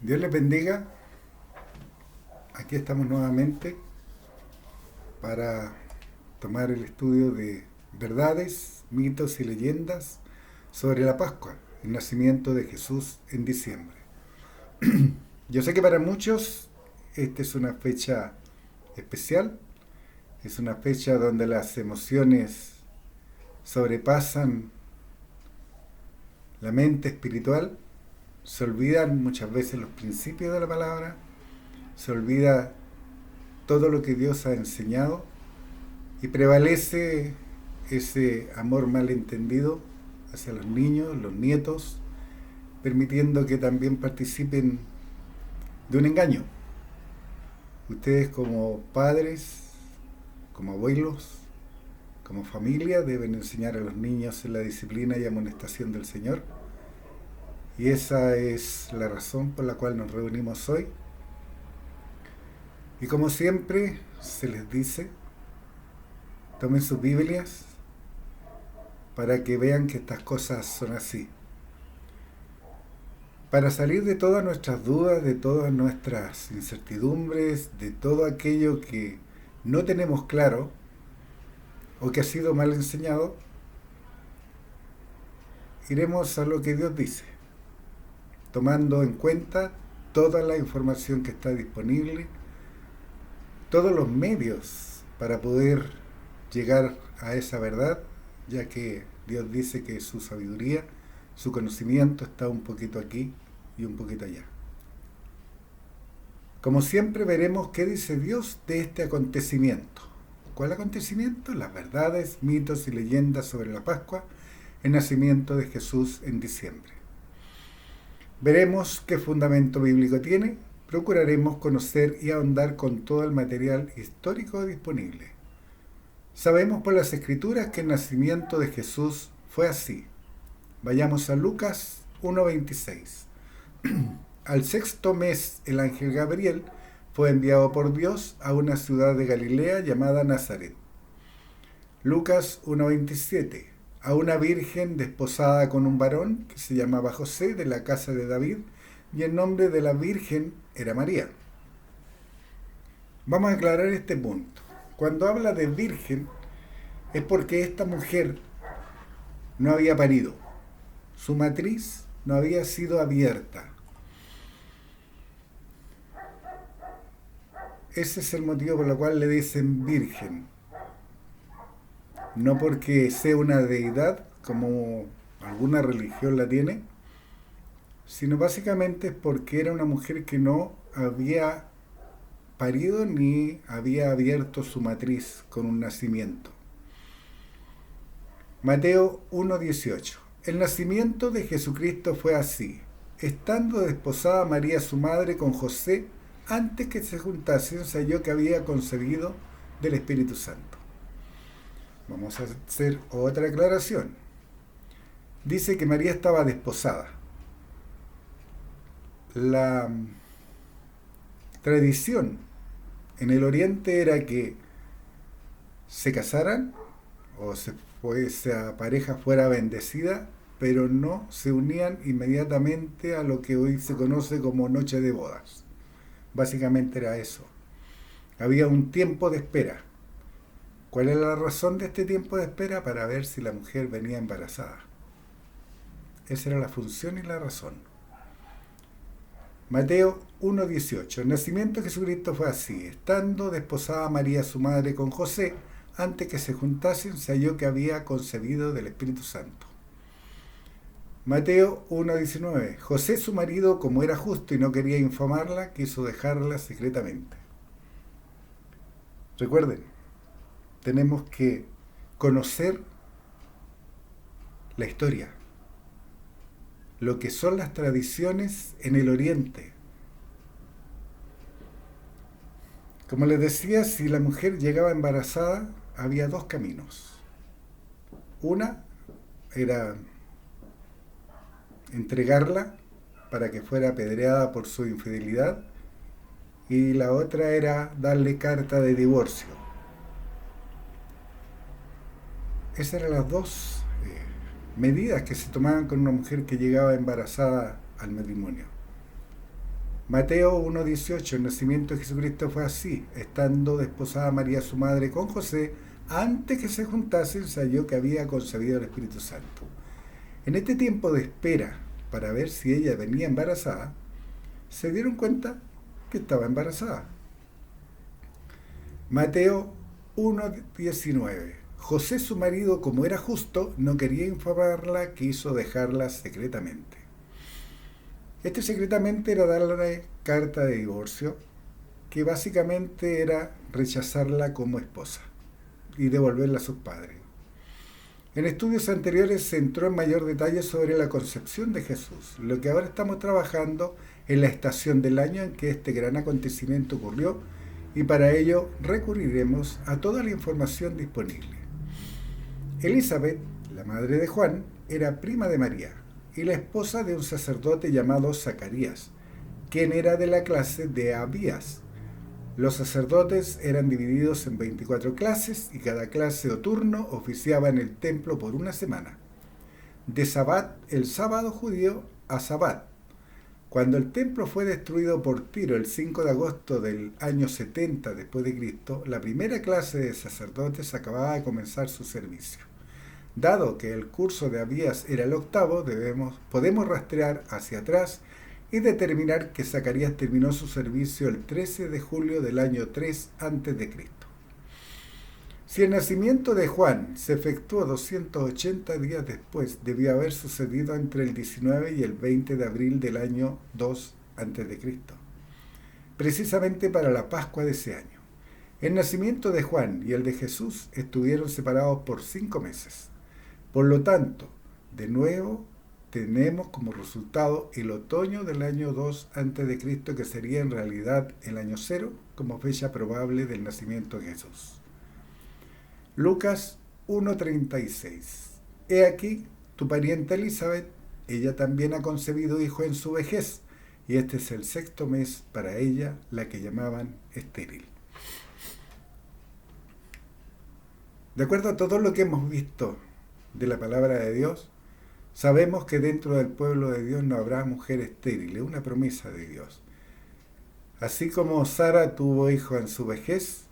Dios les bendiga. Aquí estamos nuevamente para tomar el estudio de verdades, mitos y leyendas sobre la Pascua, el nacimiento de Jesús en diciembre. Yo sé que para muchos esta es una fecha especial, es una fecha donde las emociones sobrepasan la mente espiritual, se olvidan muchas veces los principios de la palabra, se olvida todo lo que Dios ha enseñado y prevalece ese amor malentendido hacia los niños, los nietos, permitiendo que también participen de un engaño. Ustedes como padres, como abuelos, como familia deben enseñar a los niños en la disciplina y amonestación del Señor. Y esa es la razón por la cual nos reunimos hoy. Y como siempre se les dice, tomen sus Biblias para que vean que estas cosas son así. Para salir de todas nuestras dudas, de todas nuestras incertidumbres, de todo aquello que no tenemos claro o que ha sido mal enseñado, iremos a lo que Dios dice, tomando en cuenta toda la información que está disponible, todos los medios para poder llegar a esa verdad, ya que Dios dice que su sabiduría, su conocimiento está un poquito aquí y un poquito allá. Como siempre veremos qué dice Dios de este acontecimiento. ¿Cuál acontecimiento? Las verdades, mitos y leyendas sobre la Pascua, el nacimiento de Jesús en diciembre. Veremos qué fundamento bíblico tiene, procuraremos conocer y ahondar con todo el material histórico disponible. Sabemos por las Escrituras que el nacimiento de Jesús fue así. Vayamos a Lucas 1:26. Al sexto mes el ángel Gabriel fue enviado por Dios a una ciudad de Galilea llamada Nazaret. Lucas 1:27. A una virgen desposada con un varón que se llamaba José, de la casa de David, y el nombre de la virgen era María. Vamos a aclarar este punto. Cuando habla de virgen es porque esta mujer no había parido. Su matriz no había sido abierta. Ese es el motivo por el cual le dicen virgen. No porque sea una deidad, como alguna religión la tiene, sino básicamente es porque era una mujer que no había parido ni había abierto su matriz con un nacimiento. Mateo 1:18. El nacimiento de Jesucristo fue así. Estando desposada María su madre con José, antes que se juntasen, se halló que había concebido del Espíritu Santo. Vamos a hacer otra aclaración. Dice que María estaba desposada. La tradición en el Oriente era que se casaran o esa pareja fuera bendecida, pero no se unían inmediatamente a lo que hoy se conoce como noche de bodas. Básicamente era eso. Había un tiempo de espera. ¿Cuál era la razón de este tiempo de espera? Para ver si la mujer venía embarazada. Esa era la función y la razón. Mateo 1:18. El nacimiento de Jesucristo fue así. Estando desposada María su madre con José, antes que se juntasen, se halló que había concebido del Espíritu Santo. Mateo 1:19. José su marido, como era justo y no quería infamarla, quiso dejarla secretamente. Recuerden, tenemos que conocer la historia, lo que son las tradiciones en el Oriente. Como les decía, si la mujer llegaba embarazada, había dos caminos. Una era entregarla para que fuera apedreada por su infidelidad, y la otra era darle carta de divorcio. Esas eran las dos medidas que se tomaban con una mujer que llegaba embarazada al matrimonio. Mateo 1:18, el nacimiento de Jesucristo fue así: estando desposada María su madre con José, antes que se juntasen, se halló que había concebido el Espíritu Santo. En este tiempo de espera para ver si ella venía embarazada, se dieron cuenta que estaba embarazada. Mateo 1:19. José su marido, como era justo, no quería informarla, quiso dejarla secretamente. Este secretamente era darle carta de divorcio, que básicamente era rechazarla como esposa y devolverla a sus padres. En estudios anteriores se entró en mayor detalle sobre la concepción de Jesús. Lo que ahora estamos trabajando es la estación del año en que este gran acontecimiento ocurrió, y para ello recurriremos a toda la información disponible. Elizabeth, la madre de Juan, era prima de María y la esposa de un sacerdote llamado Zacarías, quien era de la clase de Abías. Los sacerdotes eran divididos en 24 clases y cada clase o turno oficiaba en el templo por una semana. De Sabbat, el sábado judío, a Sabbat. Cuando el templo fue destruido por Tiro el 5 de agosto del año 70 después de Cristo, la primera clase de sacerdotes acababa de comenzar su servicio. Dado que el curso de Abías era el octavo, podemos rastrear hacia atrás y determinar que Zacarías terminó su servicio el 13 de julio del año 3 a.C. Si el nacimiento de Juan se efectuó 280 días después, debió haber sucedido entre el 19 y el 20 de abril del año 2 a.C., precisamente para la Pascua de ese año. El nacimiento de Juan y el de Jesús estuvieron separados por 5 meses. Por lo tanto, de nuevo, tenemos como resultado el otoño del año 2 a.C., que sería en realidad el año 0 como fecha probable del nacimiento de Jesús. Lucas 1:36. He aquí tu parienta Elizabeth, ella también ha concebido hijo en su vejez, y este es el 6º mes para ella, la que llamaban estéril. De acuerdo a todo lo que hemos visto de la palabra de Dios, sabemos que dentro del pueblo de Dios no habrá mujer estéril, es una promesa de Dios. Así como Sara tuvo hijo en su vejez,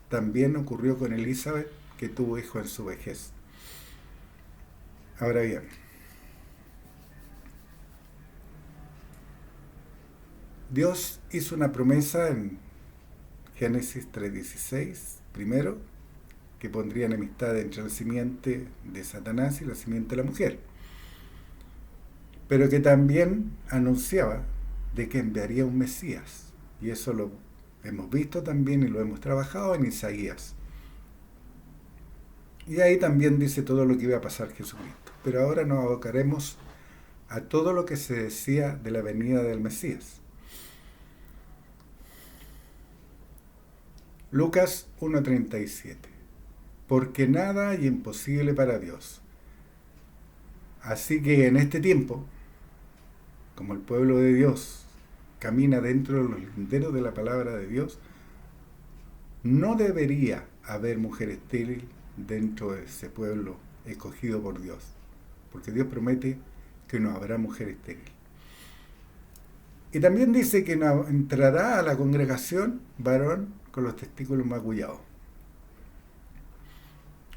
también ocurrió con Elizabeth, que tuvo hijo en su vejez. Ahora bien, Dios hizo una promesa en Génesis 3:16, primero, que pondría enemistad entre la simiente de Satanás y la simiente de la mujer, pero que también anunciaba de que enviaría un Mesías, y eso lo hemos visto también y lo hemos trabajado en Isaías. Y ahí también dice todo lo que iba a pasar Jesucristo. Pero ahora nos abocaremos a todo lo que se decía de la venida del Mesías. Lucas 1:37. Porque nada hay imposible para Dios. Así que en este tiempo, como el pueblo de Dios camina dentro de los linderos de la palabra de Dios, no debería haber mujer estéril dentro de ese pueblo escogido por Dios, porque Dios promete que no habrá mujer estéril. Y también dice que no entrará a la congregación varón con los testículos magullados.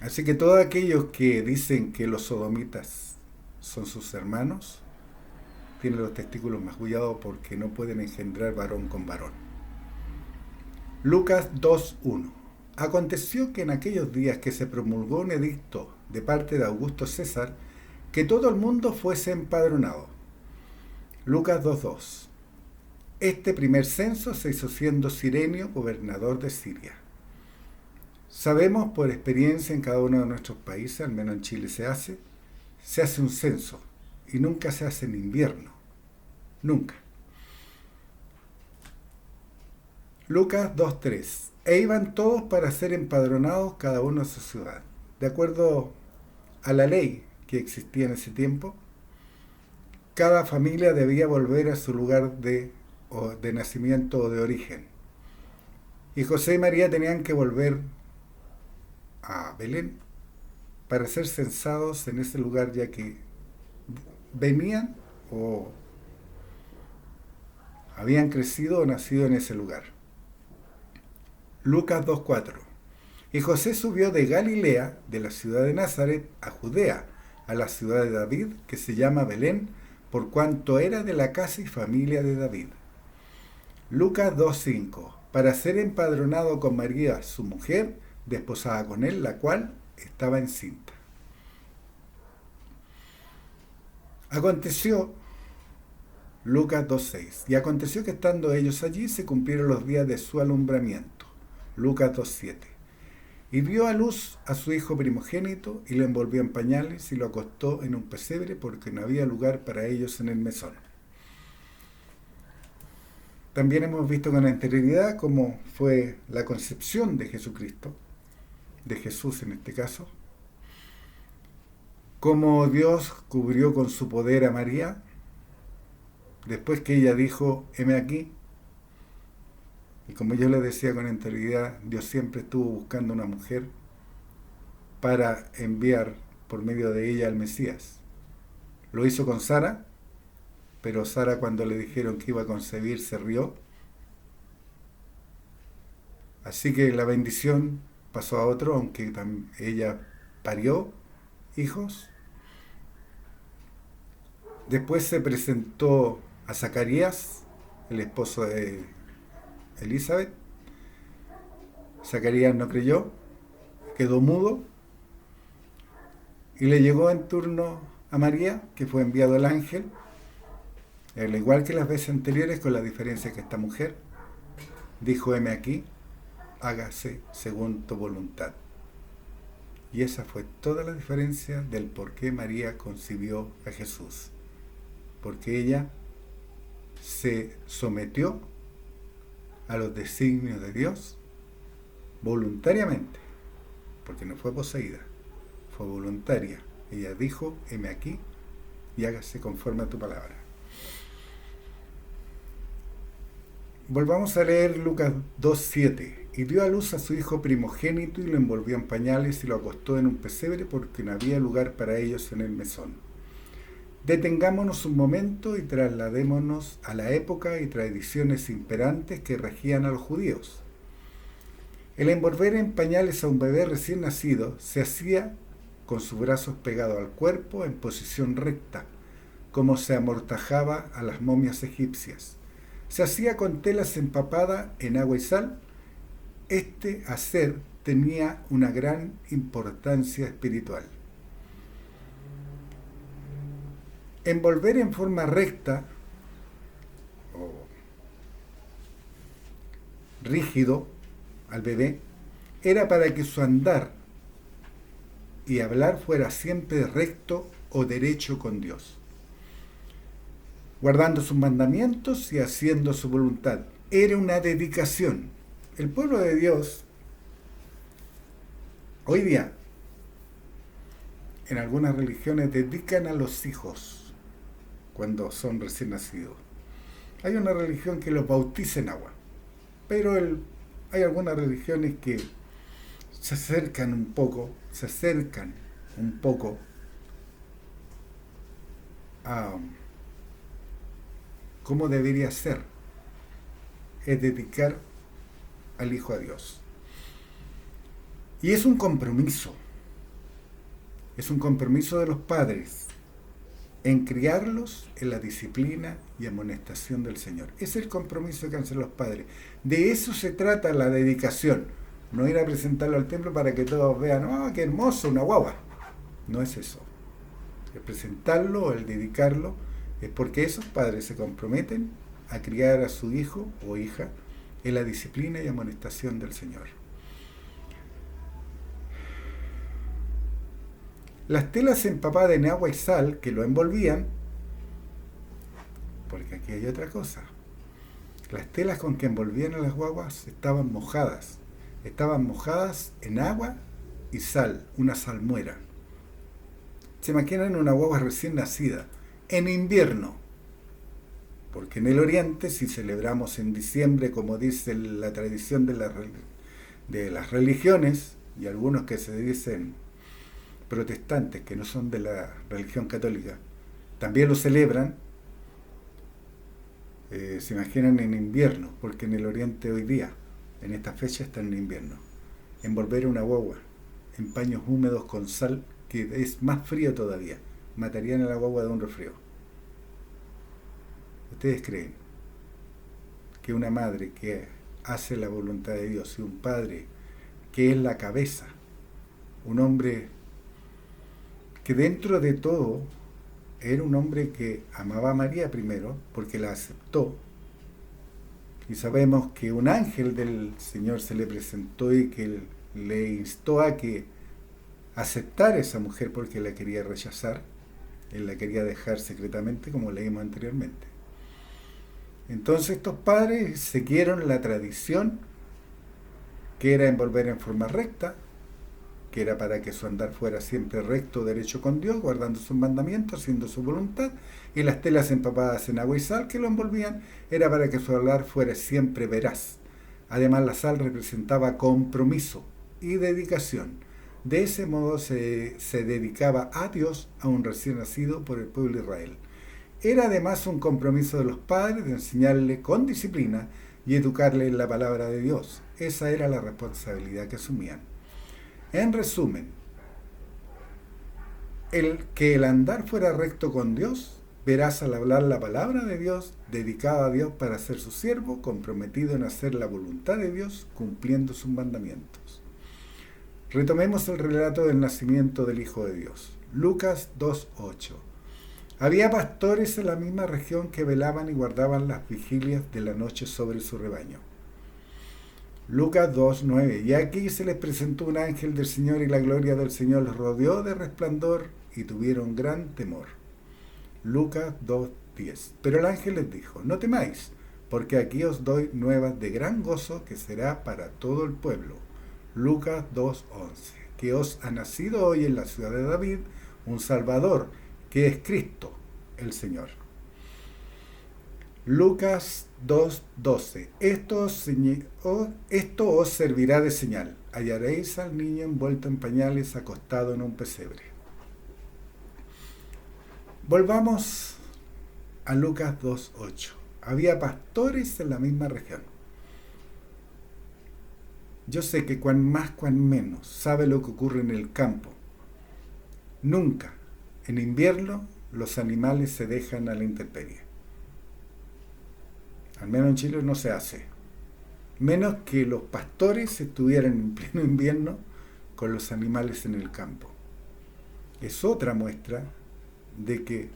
Así que todos aquellos que dicen que los sodomitas son sus hermanos, tienen los testículos magullados porque no pueden engendrar varón con varón. Lucas 2:1. Aconteció que en aquellos días que se promulgó un edicto de parte de Augusto César, que todo el mundo fuese empadronado. Lucas 2:2. Este primer censo se hizo siendo Cirenio gobernador de Siria. Sabemos por experiencia en cada uno de nuestros países, al menos en Chile se hace un censo y nunca se hace en invierno. Nunca. Lucas 2:3. E iban todos para ser empadronados cada uno en su ciudad. De acuerdo a la ley que existía en ese tiempo, cada familia debía volver a su lugar de nacimiento o de origen. Y José y María tenían que volver a Belén para ser censados en ese lugar, ya que venían o habían crecido o nacido en ese lugar. Lucas 2:4. Y José subió de Galilea, de la ciudad de Nazaret, a Judea, a la ciudad de David, que se llama Belén, por cuanto era de la casa y familia de David. Lucas 2:5. Para ser empadronado con María, su mujer, desposada con él, la cual estaba encinta. Aconteció, Lucas 2:6. Y aconteció que estando ellos allí se cumplieron los días de su alumbramiento. Lucas 2:7. Y dio a luz a su hijo primogénito y lo envolvió en pañales y lo acostó en un pesebre porque no había lugar para ellos en el mesón. También hemos visto con anterioridad cómo fue la concepción de Jesucristo, de Jesús en este caso, cómo Dios cubrió con su poder a María, después que ella dijo, heme aquí. Y como yo les decía con anterioridad, Dios siempre estuvo buscando una mujer para enviar por medio de ella al Mesías. Lo hizo con Sara, pero Sara cuando le dijeron que iba a concebir se rió. Así que la bendición pasó a otro, aunque ella parió hijos. Después se presentó a Zacarías, el esposo de Elizabeth. Zacarías no creyó, quedó mudo y le llegó en turno a María, que fue enviado el ángel, al igual que las veces anteriores, con la diferencia que esta mujer dijo, heme aquí, hágase según tu voluntad. Y esa fue toda la diferencia del por qué María concibió a Jesús. Porque ella se sometió a los designios de Dios voluntariamente, porque no fue poseída, fue voluntaria. Ella dijo, heme aquí y hágase conforme a tu palabra. Volvamos a leer Lucas 2:7. Y dio a luz a su hijo primogénito y lo envolvió en pañales y lo acostó en un pesebre porque no había lugar para ellos en el mesón. Detengámonos un momento y trasladémonos a la época y tradiciones imperantes que regían a los judíos. El envolver en pañales a un bebé recién nacido se hacía con sus brazos pegados al cuerpo en posición recta, como se amortajaba a las momias egipcias. Se hacía con telas empapadas en agua y sal. Este hacer tenía una gran importancia espiritual. Envolver en forma recta o rígido al bebé era para que su andar y hablar fuera siempre recto o derecho con Dios, guardando sus mandamientos y haciendo su voluntad. Era una dedicación. El pueblo de Dios, hoy día, en algunas religiones dedican a los hijos cuando son recién nacidos. Hay una religión que los bautiza en agua, pero hay algunas religiones que se acercan un poco a cómo debería ser, es dedicar al hijo a Dios. Y es un compromiso de los padres en criarlos en la disciplina y amonestación del Señor. Es el compromiso que hacen los padres. De eso se trata la dedicación. No ir a presentarlo al templo para que todos vean, ¡oh, qué hermoso, una guagua! No es eso. El presentarlo, el dedicarlo, es porque esos padres se comprometen a criar a su hijo o hija en la disciplina y amonestación del Señor. Las telas empapadas en agua y sal que lo envolvían, porque aquí hay otra cosa, las telas con que envolvían a las guaguas estaban mojadas en agua y sal, una salmuera. Se imaginan una guagua recién nacida, en invierno, porque en el Oriente, si celebramos en diciembre, como dice la tradición de las religiones, y algunos que se dicen protestantes, que no son de la religión católica, también lo celebran, Se imaginan en invierno, porque en el oriente hoy día, en esta fecha, está en invierno. Envolver una guagua en paños húmedos con sal, que es más frío todavía, matarían a la guagua de un resfrío. ¿Ustedes creen que una madre que hace la voluntad de Dios y un padre que es la cabeza, un hombre que dentro de todo era un hombre que amaba a María primero porque la aceptó, y sabemos que un ángel del Señor se le presentó y que le instó a que aceptara a esa mujer porque la quería rechazar, él la quería dejar secretamente, como leímos anteriormente. Entonces estos padres siguieron la tradición, que era envolver en forma recta, que era para que su andar fuera siempre recto, derecho con Dios, guardando sus mandamientos, haciendo su voluntad, y las telas empapadas en agua y sal que lo envolvían, era para que su andar fuera siempre veraz. Además, la sal representaba compromiso y dedicación. De ese modo se dedicaba a Dios a un recién nacido por el pueblo de Israel. Era además un compromiso de los padres de enseñarle con disciplina y educarle en la palabra de Dios. Esa era la responsabilidad que asumían. En resumen, que el andar fuera recto con Dios, verás al hablar la palabra de Dios, dedicado a Dios para ser su siervo, comprometido en hacer la voluntad de Dios, cumpliendo sus mandamientos. Retomemos el relato del nacimiento del Hijo de Dios. Lucas 2:8. Había pastores en la misma región que velaban y guardaban las vigilias de la noche sobre su rebaño. Lucas 2:9. Y aquí se les presentó un ángel del Señor y la gloria del Señor los rodeó de resplandor y tuvieron gran temor. Lucas 2:10. Pero el ángel les dijo: no temáis, porque aquí os doy nuevas de gran gozo que será para todo el pueblo. Lucas 2:11. Que os ha nacido hoy en la ciudad de David un Salvador, que es Cristo, el Señor. Lucas 2:12. Esto os servirá de señal. Hallaréis al niño envuelto en pañales, acostado en un pesebre. Volvamos a Lucas 2:8. Había pastores en la misma región. Yo sé que cuan más, cuan menos, sabe lo que ocurre en el campo. Nunca, en invierno, los animales se dejan a la intemperie. Al menos en Chile no se hace. Menos que los pastores estuvieran en pleno invierno con los animales en el campo. Es otra muestra de que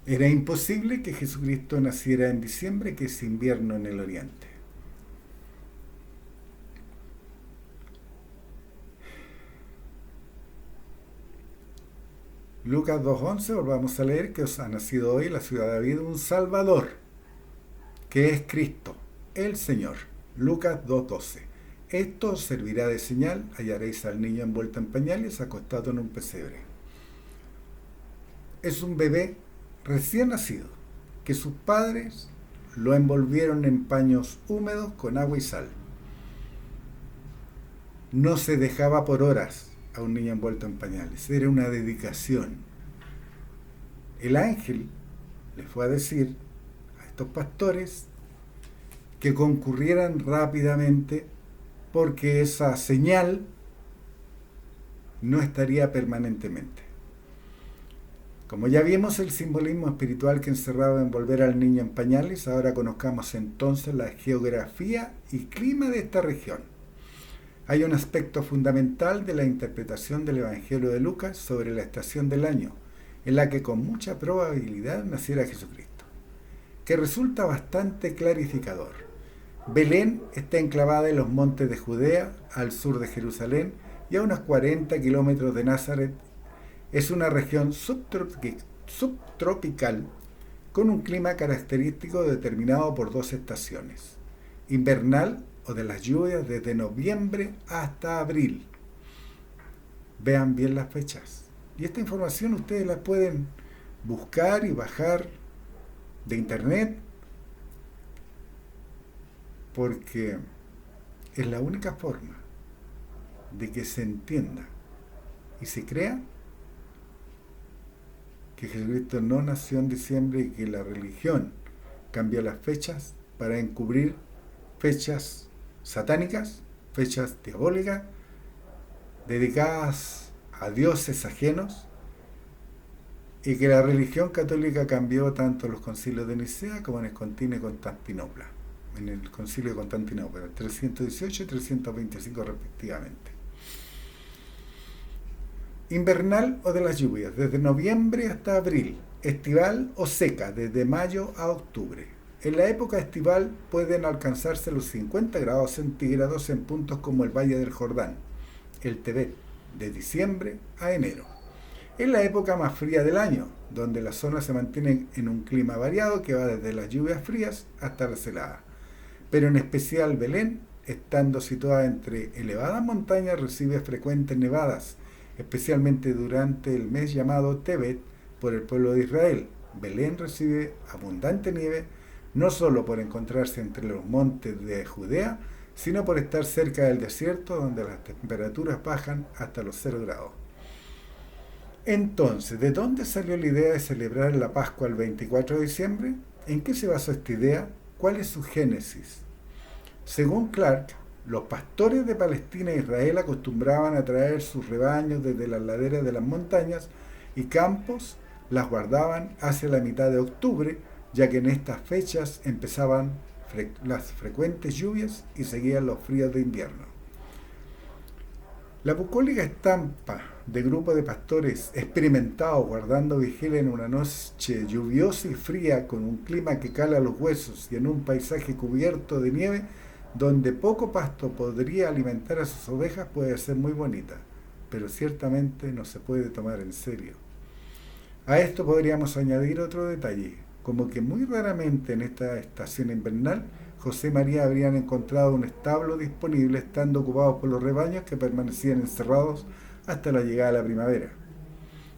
era imposible que Jesucristo naciera en diciembre, que es invierno en el oriente. Lucas 2:11, volvamos a leer, que os ha nacido hoy en la ciudad de David un Salvador, que es Cristo, el Señor. Lucas 2:12. Esto os servirá de señal, hallaréis al niño envuelto en pañales, acostado en un pesebre. Es un bebé recién nacido, que sus padres lo envolvieron en paños húmedos con agua y sal. No se dejaba por horas a un niño envuelto en pañales, era una dedicación. El ángel les fue a decir a estos pastores que concurrieran rápidamente, porque esa señal no estaría permanentemente. Como ya vimos el simbolismo espiritual que encerraba envolver al niño en pañales, ahora conozcamos entonces la geografía y clima de esta región. Hay un aspecto fundamental de la interpretación del Evangelio de Lucas sobre la estación del año, en la que con mucha probabilidad naciera Jesucristo, que resulta bastante clarificador. Belén está enclavada en los montes de Judea, al sur de Jerusalén, y a unos 40 kilómetros de Nazaret. Es una región subtropical con un clima característico determinado por dos estaciones: invernal, o de las lluvias, desde noviembre hasta abril. Vean bien las fechas. Y esta información ustedes la pueden buscar y bajar de internet, porque es la única forma de que se entienda y se crea que Jesucristo no nació en diciembre y que la religión cambió las fechas para encubrir fechas satánicas, fechas diabólicas, dedicadas a dioses ajenos, y que la religión católica cambió tanto en los concilios de Nicea como en el concilio de Constantinopla, en el concilio de Constantinopla, 318 y 325 respectivamente. Invernal o de las lluvias, desde noviembre hasta abril. Estival o seca, desde mayo a octubre. En la época estival pueden alcanzarse los 50 grados centígrados en puntos como el Valle del Jordán, el Tebet, de diciembre a enero. Es la época más fría del año, donde la zona se mantiene en un clima variado que va desde las lluvias frías hasta las heladas. Pero en especial Belén, estando situada entre elevadas montañas, recibe frecuentes nevadas, especialmente durante el mes llamado Tebet por el pueblo de Israel. Belén recibe abundante nieve, no solo por encontrarse entre los montes de Judea, sino por estar cerca del desierto, donde las temperaturas bajan hasta los 0 grados. Entonces, ¿de dónde salió la idea de celebrar la Pascua el 24 de diciembre? ¿En qué se basó esta idea? ¿Cuál es su génesis? Según Clark, los pastores de Palestina e Israel acostumbraban a traer sus rebaños desde las laderas de las montañas y campos, las guardaban hacia la mitad de octubre, ya que en estas fechas empezaban las frecuentes lluvias y seguían los fríos de invierno. La bucólica estampa de grupo de pastores experimentados guardando vigilia en una noche lluviosa y fría con un clima que cala los huesos y en un paisaje cubierto de nieve donde poco pasto podría alimentar a sus ovejas puede ser muy bonita, pero ciertamente no se puede tomar en serio. A esto podríamos añadir otro detalle, como que muy raramente en esta estación invernal José y María habrían encontrado un establo disponible estando ocupados por los rebaños que permanecían encerrados hasta la llegada de la primavera.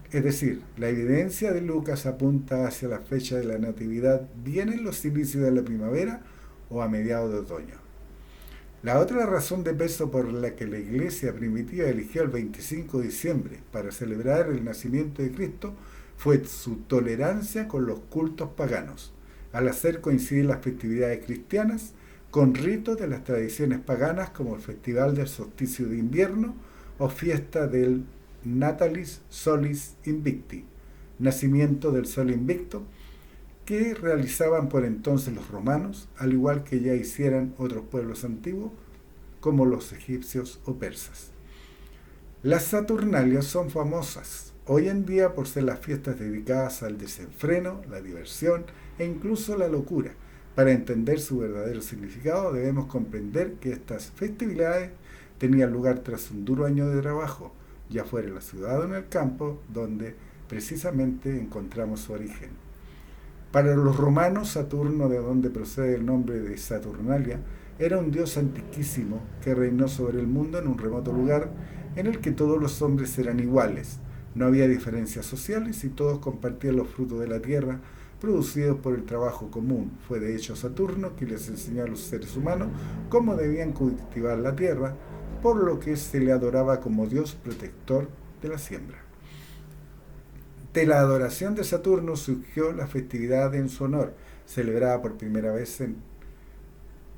Es decir, la evidencia de Lucas apunta hacia la fecha de la Natividad bien en los inicios de la primavera o a mediados de otoño. La otra razón de peso por la que la iglesia primitiva eligió el 25 de diciembre para celebrar el nacimiento de Cristo fue su tolerancia con los cultos paganos, al hacer coincidir las festividades cristianas con ritos de las tradiciones paganas como el Festival del Solsticio de Invierno o fiesta del Natalis Solis Invicti, nacimiento del Sol Invicto, que realizaban por entonces los romanos, al igual que ya hicieran otros pueblos antiguos como los egipcios o persas. Las Saturnalias son famosas hoy en día por ser las fiestas dedicadas al desenfreno, la diversión e incluso la locura. Para entender su verdadero significado debemos comprender que estas festividades tenían lugar tras un duro año de trabajo, ya fuera en la ciudad o en el campo, donde precisamente encontramos su origen. Para los romanos, Saturno, de donde procede el nombre de Saturnalia, era un dios antiquísimo que reinó sobre el mundo en un remoto lugar en el que todos los hombres eran iguales. No había diferencias sociales y todos compartían los frutos de la tierra producidos por el trabajo común. Fue de hecho Saturno quien les enseñó a los seres humanos cómo debían cultivar la tierra, por lo que se le adoraba como dios protector de la siembra. De la adoración de Saturno surgió la festividad en su honor, celebrada por primera vez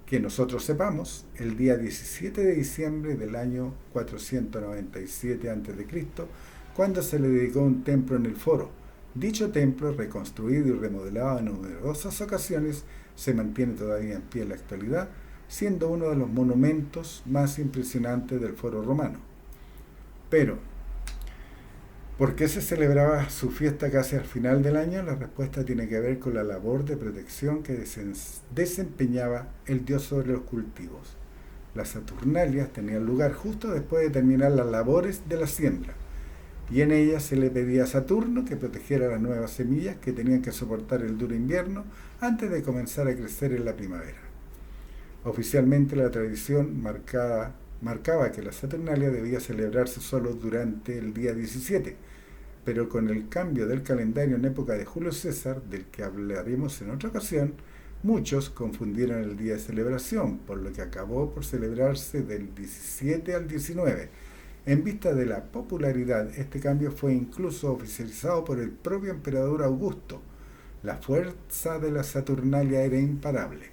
que nosotros sepamos, el día 17 de diciembre del año 497 a.C., cuando se le dedicó un templo en el foro. Dicho templo, reconstruido y remodelado en numerosas ocasiones, se mantiene todavía en pie en la actualidad, siendo uno de los monumentos más impresionantes del foro romano. Pero, ¿por qué se celebraba su fiesta casi al final del año? La respuesta tiene que ver con la labor de protección que desempeñaba el dios sobre los cultivos. Las Saturnalias tenían lugar justo después de terminar las labores de la siembra, y en ellas se le pedía a Saturno que protegiera las nuevas semillas que tenían que soportar el duro invierno antes de comenzar a crecer en la primavera. Oficialmente la tradición marcaba que la Saturnalia debía celebrarse solo durante el día 17, pero con el cambio del calendario en época de Julio César, del que hablaremos en otra ocasión, muchos confundieron el día de celebración, por lo que acabó por celebrarse del 17 al 19. En vista de la popularidad, este cambio fue incluso oficializado por el propio emperador Augusto. La fuerza de la Saturnalia era imparable,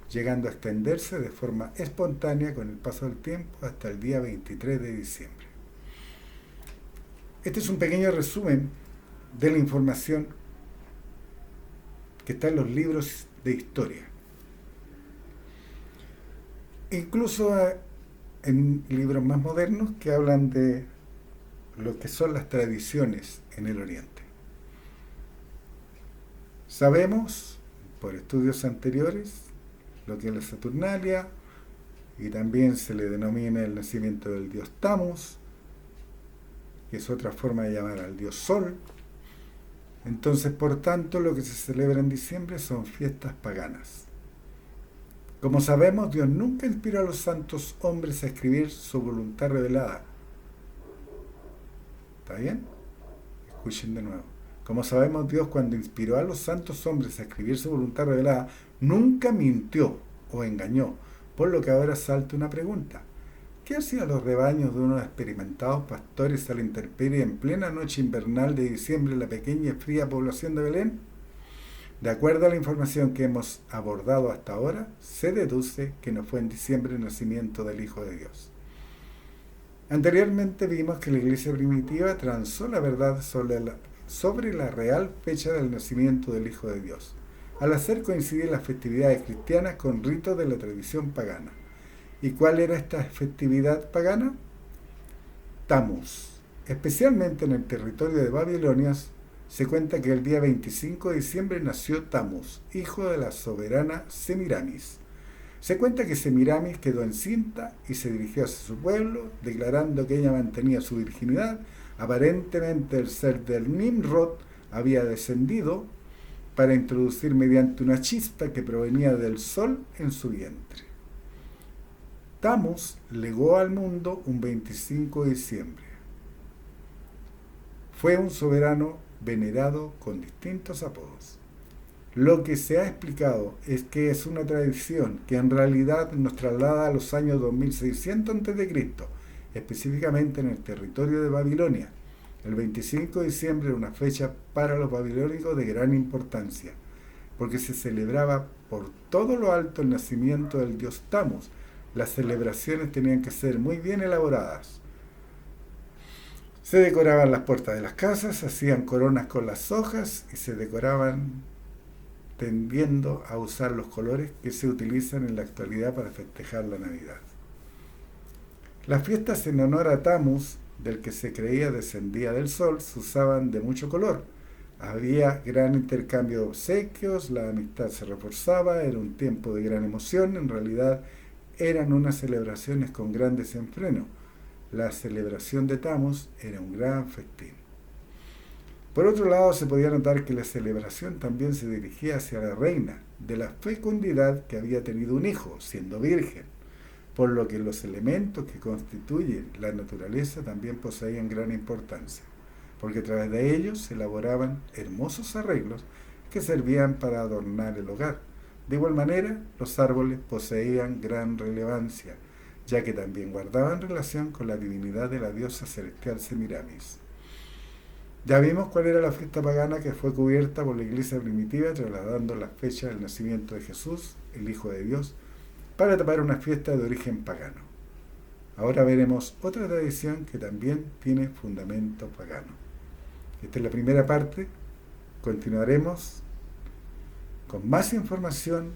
llegando a extenderse de forma espontánea con el paso del tiempo hasta el día 23 de diciembre. Este es un pequeño resumen de la información que está en los libros de historia. Incluso en libros más modernos que hablan de lo que son las tradiciones en el Oriente. Sabemos, por estudios anteriores, lo que es la Saturnalia, y también se le denomina el nacimiento del dios Tammuz, que es otra forma de llamar al dios Sol. Entonces, por tanto, lo que se celebra en diciembre son fiestas paganas. Como sabemos, Dios nunca inspiró a los santos hombres a escribir su voluntad revelada. ¿Está bien? Escuchen de nuevo. Como sabemos, Dios, cuando inspiró a los santos hombres a escribir su voluntad revelada, nunca mintió o engañó, por lo que ahora salta una pregunta. ¿Qué hacían los rebaños de unos experimentados pastores a la intemperie en plena noche invernal de diciembre en la pequeña y fría población de Belén? De acuerdo a la información que hemos abordado hasta ahora, se deduce que no fue en diciembre el nacimiento del Hijo de Dios. Anteriormente vimos que la iglesia primitiva transó la verdad sobre la real fecha del nacimiento del Hijo de Dios, al hacer coincidir las festividades cristianas con ritos de la tradición pagana. ¿Y cuál era esta festividad pagana? Tammuz. Especialmente en el territorio de Babilonia, se cuenta que el día 25 de diciembre nació Tammuz, hijo de la soberana Semiramis. Se cuenta que Semiramis quedó encinta y se dirigió hacia su pueblo, declarando que ella mantenía su virginidad. Aparentemente el ser del Nimrod había descendido para introducir mediante una chispa que provenía del sol en su vientre. Tammuz legó al mundo un 25 de diciembre. Fue un soberano venerado con distintos apodos. Lo que se ha explicado es que es una tradición que en realidad nos traslada a los años 2600 a.C., específicamente en el territorio de Babilonia. El 25 de diciembre era una fecha para los babilónicos de gran importancia, porque se celebraba por todo lo alto el nacimiento del dios Tammuz. Las celebraciones tenían que ser muy bien elaboradas. Se decoraban las puertas de las casas, se hacían coronas con las hojas y se decoraban tendiendo a usar los colores que se utilizan en la actualidad para festejar la Navidad. Las fiestas en honor a Tammuz, del que se creía descendía del sol, se usaban de mucho color. Había gran intercambio de obsequios, la amistad se reforzaba, era un tiempo de gran emoción, en realidad eran unas celebraciones con gran desenfreno. La celebración de Tammuz era un gran festín. Por otro lado, se podía notar que la celebración también se dirigía hacia la reina, de la fecundidad que había tenido un hijo, siendo virgen, por lo que los elementos que constituyen la naturaleza también poseían gran importancia, porque a través de ellos se elaboraban hermosos arreglos que servían para adornar el hogar. De igual manera, los árboles poseían gran relevancia, ya que también guardaban relación con la divinidad de la diosa celestial Semiramis. Ya vimos cuál era la fiesta pagana que fue cubierta por la iglesia primitiva, trasladando la fecha del nacimiento de Jesús, el Hijo de Dios, para tapar una fiesta de origen pagano. Ahora veremos otra tradición que también tiene fundamento pagano. Esta es la primera parte. Continuaremos con más información,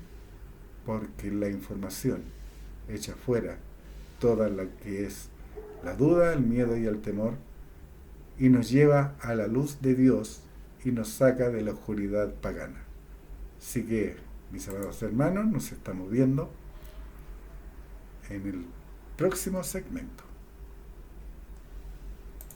porque la información echa fuera toda la que es la duda, el miedo y el temor, y nos lleva a la luz de Dios y nos saca de la oscuridad pagana. Así que, mis amados hermanos, nos estamos viendo en el próximo segmento.